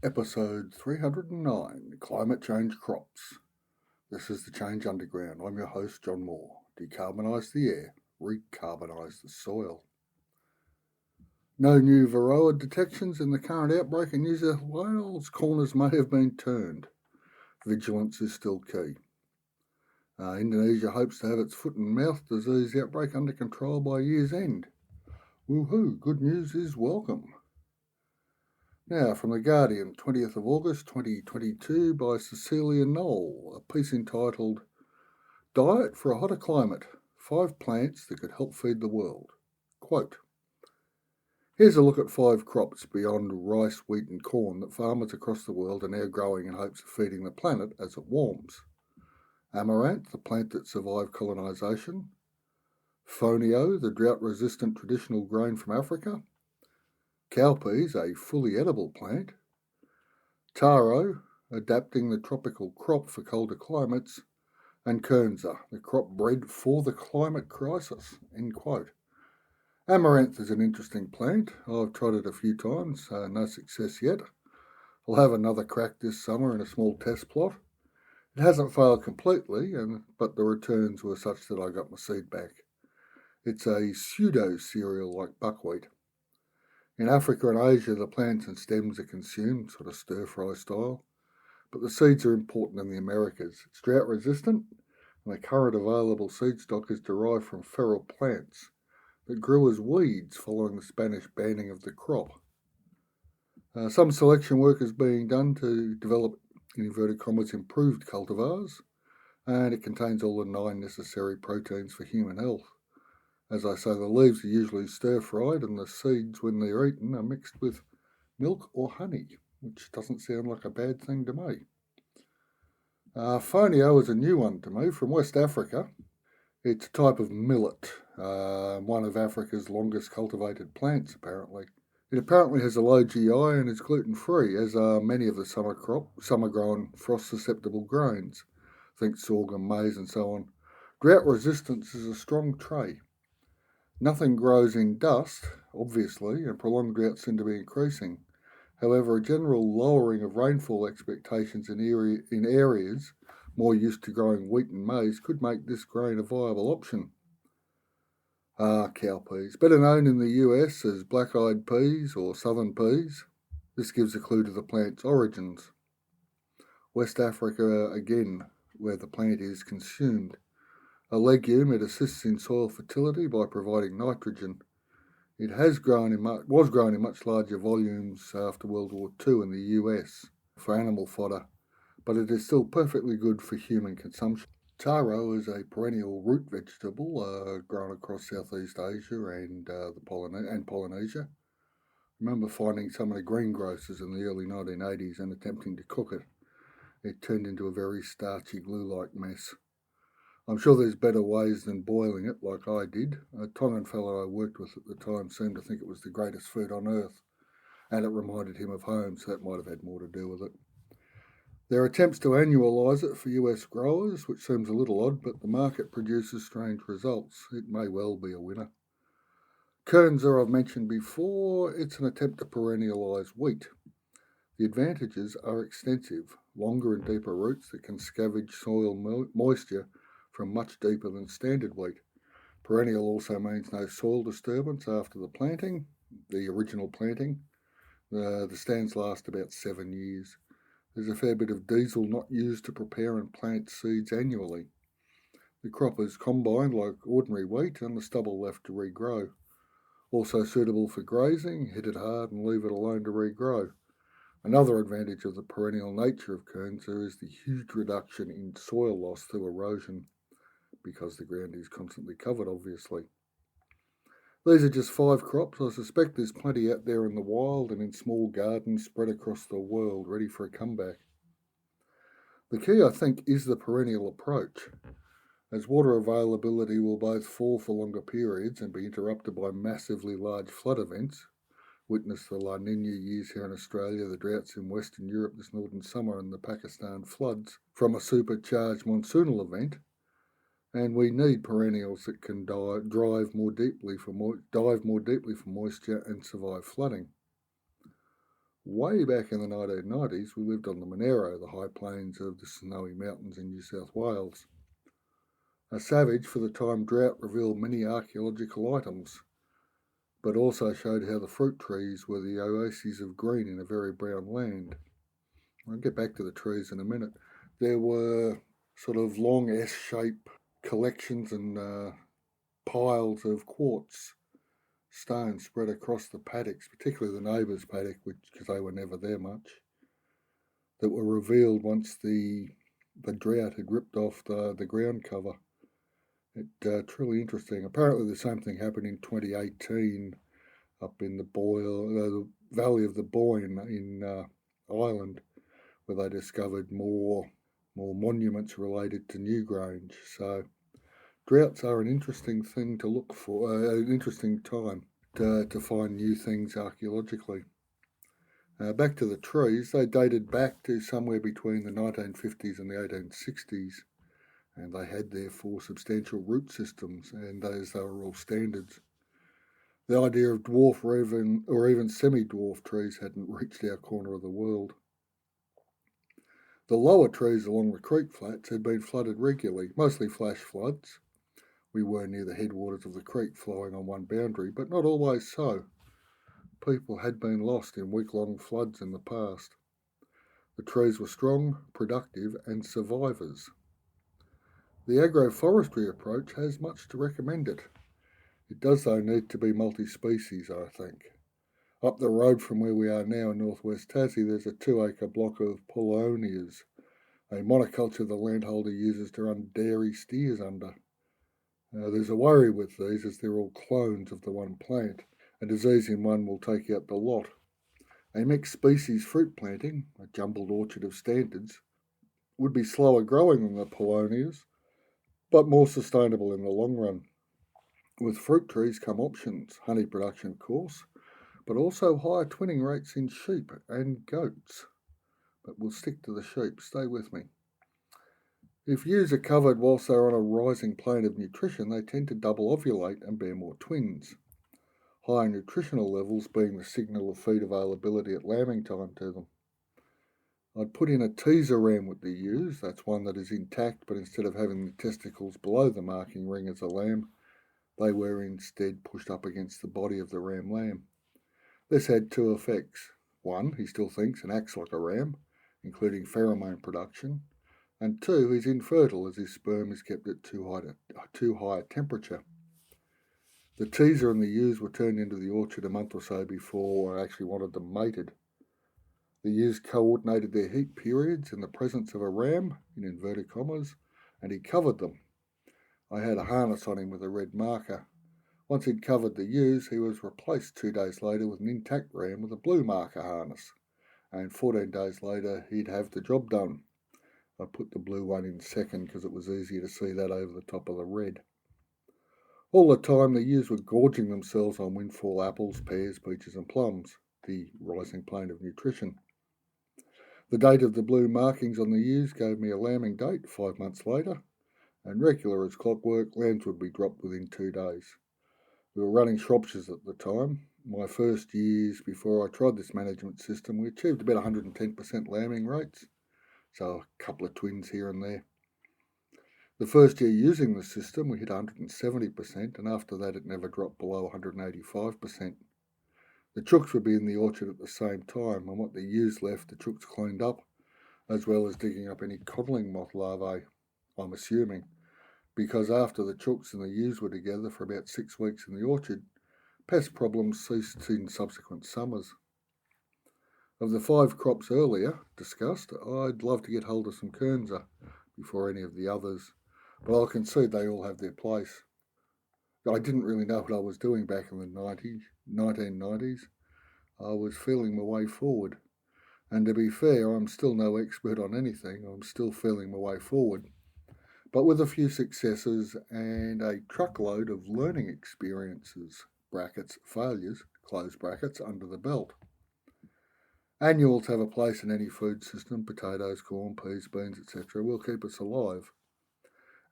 Episode 309, Climate Change Crops. This is the Change Underground. I'm your host, John Moore. Decarbonise the air, recarbonise the soil. No new varroa detections in the current outbreak in New South Wales. Corners may have been turned. Vigilance is still key. Indonesia hopes to have its foot and mouth disease outbreak under control by year's end. Woohoo, good news is welcome. Now, from The Guardian, 20th of August 2022 by Cecilia Knoll, a piece entitled Diet for a Hotter Climate, 5 Plants That Could Help Feed the World. Quote, here's a look at 5 crops beyond rice, wheat and corn that farmers across the world are now growing in hopes of feeding the planet as it warms. Amaranth, the plant that survived colonisation. Fonio, the drought-resistant traditional grain from Africa. Cowpeas, a fully edible plant. Taro, adapting the tropical crop for colder climates. And Kernza, the crop bred for the climate crisis. End quote. Amaranth is an interesting plant. I've tried it a few times, no success yet. I'll have another crack this summer in a small test plot. It hasn't failed completely, but the returns were such that I got my seed back. It's a pseudo-cereal like buckwheat. In Africa and Asia, the plants and stems are consumed, sort of stir-fry style, but the seeds are important in the Americas. It's drought-resistant, and the current available seed stock is derived from feral plants that grew as weeds following the Spanish banning of the crop. Some selection work is being done to develop, in inverted commas, improved cultivars, and it contains all the 9 necessary proteins for human health. As I say, the leaves are usually stir-fried and the seeds, when they're eaten, are mixed with milk or honey, which doesn't sound like a bad thing to me. Fonio is a new one to me, from West Africa. It's a type of millet, one of Africa's longest cultivated plants, apparently. It apparently has a low GI and is gluten-free, as are many of the summer-grown, frost-susceptible grains. Think sorghum, maize and so on. Drought resistance is a strong trait. Nothing grows in dust, obviously, and prolonged droughts seem to be increasing. However, a general lowering of rainfall expectations in areas more used to growing wheat and maize could make this grain a viable option. Cowpeas, better known in the US as black-eyed peas or southern peas. This gives a clue to the plant's origins. West Africa, again, where the plant is consumed. A legume, it assists in soil fertility by providing nitrogen. It was grown in much larger volumes after World War II in the US for animal fodder, but it is still perfectly good for human consumption. Taro is a perennial root vegetable grown across Southeast Asia and Polynesia. I remember finding some of the greengrocers in the early 1980s and attempting to cook it. It turned into a very starchy glue-like mess. I'm sure there's better ways than boiling it like I did. A Tongan fellow I worked with at the time seemed to think it was the greatest food on earth, and it reminded him of home, so that might have had more to do with it. There are attempts to annualise it for US growers, which seems a little odd, but the market produces strange results. It may well be a winner. Kernza I've mentioned before. It's an attempt to perennialise wheat. The advantages are extensive. Longer and deeper roots that can scavenge soil moisture from much deeper than standard wheat. Perennial also means no soil disturbance after the original planting. The stands last about 7 years. There's a fair bit of diesel not used to prepare and plant seeds annually. The crop is combined like ordinary wheat and the stubble left to regrow. Also suitable for grazing, hit it hard and leave it alone to regrow. Another advantage of the perennial nature of Kernza is the huge reduction in soil loss through erosion, because the ground is constantly covered, obviously. These are just 5 crops. I suspect there's plenty out there in the wild and in small gardens spread across the world, ready for a comeback. The key, I think, is the perennial approach, as water availability will both fall for longer periods and be interrupted by massively large flood events. Witness the La Nina years here in Australia, the droughts in Western Europe this northern summer, and the Pakistan floods from a supercharged monsoonal event. And we need perennials that can dive more deeply for moisture and survive flooding. Way back in the 1990s, we lived on the Monero, the high plains of the Snowy Mountains in New South Wales. A savage for the time drought revealed many archaeological items, but also showed how the fruit trees were the oases of green in a very brown land. I'll get back to the trees in a minute. There were sort of long S-shaped collections and piles of quartz stones spread across the paddocks, particularly the neighbours' paddock, because they were never there much, that were revealed once the drought had ripped off the ground cover. Truly interesting. Apparently the same thing happened in 2018 up in the Valley of the Boyne in Ireland, where they discovered more monuments related to Newgrange. So droughts are an interesting thing to look for, an interesting time to find new things archaeologically. Back to the trees, they dated back to somewhere between the 1950s and the 1860s, and they had therefore substantial root systems, and those they were all standards. The idea of dwarf or even semi-dwarf trees hadn't reached our corner of the world. The lower trees along the creek flats had been flooded regularly, mostly flash floods. We were near the headwaters of the creek flowing on one boundary, but not always so. People had been lost in week-long floods in the past. The trees were strong, productive, and survivors. The agroforestry approach has much to recommend it. It does, though, need to be multi-species, I think. Up the road from where we are now in northwest Tassie, there's a 2-acre block of polonias, a monoculture the landholder uses to run dairy steers under. There's a worry with these as they're all clones of the one plant. A disease in one will take out the lot. A mixed species fruit planting, a jumbled orchard of standards, would be slower growing than the polonias, but more sustainable in the long run. With fruit trees come options, honey production of course, but also higher twinning rates in sheep and goats. But we'll stick to the sheep, stay with me. If ewes are covered whilst they're on a rising plane of nutrition, they tend to double ovulate and bear more twins. Higher nutritional levels being the signal of feed availability at lambing time to them. I'd put in a teaser ram with the ewes, that's one that is intact, but instead of having the testicles below the marking ring as a lamb, they were instead pushed up against the body of the ram lamb. This had two effects. One, he still thinks and acts like a ram, including pheromone production, and two, he's infertile as his sperm is kept at too high a temperature. The teaser and the ewes were turned into the orchard a month or so before I actually wanted them mated. The ewes coordinated their heat periods in the presence of a ram, in inverted commas, and he covered them. I had a harness on him with a red marker. Once he'd covered the ewes, he was replaced 2 days later with an intact ram with a blue marker harness, and 14 days later he'd have the job done. I put the blue one in second because it was easier to see that over the top of the red. All the time the ewes were gorging themselves on windfall apples, pears, peaches and plums, the rising plane of nutrition. The date of the blue markings on the ewes gave me a lambing date 5 months later, and regular as clockwork, lambs would be dropped within 2 days. We were running Shropshires at the time. My first years before I tried this management system, we achieved about 110% lambing rates, so a couple of twins here and there. The first year using the system, we hit 170%, and after that it never dropped below 185%. The chooks would be in the orchard at the same time, and what the ewes left, the chooks cleaned up, as well as digging up any codling moth larvae, I'm assuming, because after the chooks and the ewes were together for about 6 weeks in the orchard, pest problems ceased in subsequent summers. Of the 5 crops earlier discussed, I'd love to get hold of some Kernza before any of the others, but I'll concede they all have their place. I didn't really know what I was doing back in the 1990s. I was feeling my way forward. And to be fair, I'm still no expert on anything. I'm still feeling my way forward. But with a few successes and a truckload of learning experiences, brackets, failures, close brackets, under the belt. Annuals have a place in any food system. Potatoes, corn, peas, beans, etc. will keep us alive.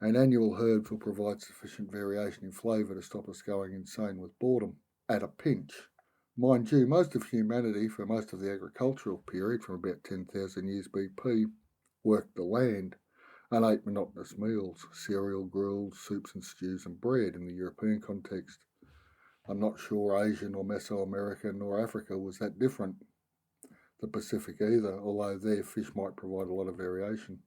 And annual herbs will provide sufficient variation in flavour to stop us going insane with boredom, at a pinch. Mind you, most of humanity for most of the agricultural period, from about 10,000 years BP, worked the land and ate monotonous meals, cereal, grills, soups and stews and bread in the European context. I'm not sure Asia nor Mesoamerica nor Africa was that different. The Pacific either, although their fish might provide a lot of variation.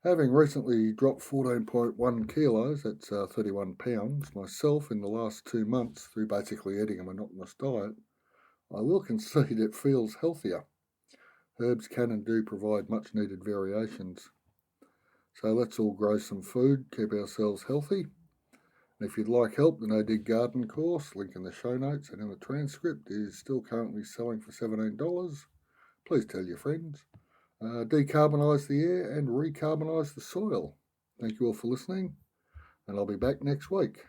Having recently dropped 14.1 kilos, that's 31 pounds, myself in the last 2 months through basically eating a monotonous diet, I will concede it feels healthier. Herbs can and do provide much needed variations. So let's all grow some food, keep ourselves healthy. And if you'd like help, the No Dig Garden course, link in the show notes and in the transcript, is still currently selling for $17. Please tell your friends. Decarbonise the air and recarbonise the soil. Thank you all for listening, and I'll be back next week.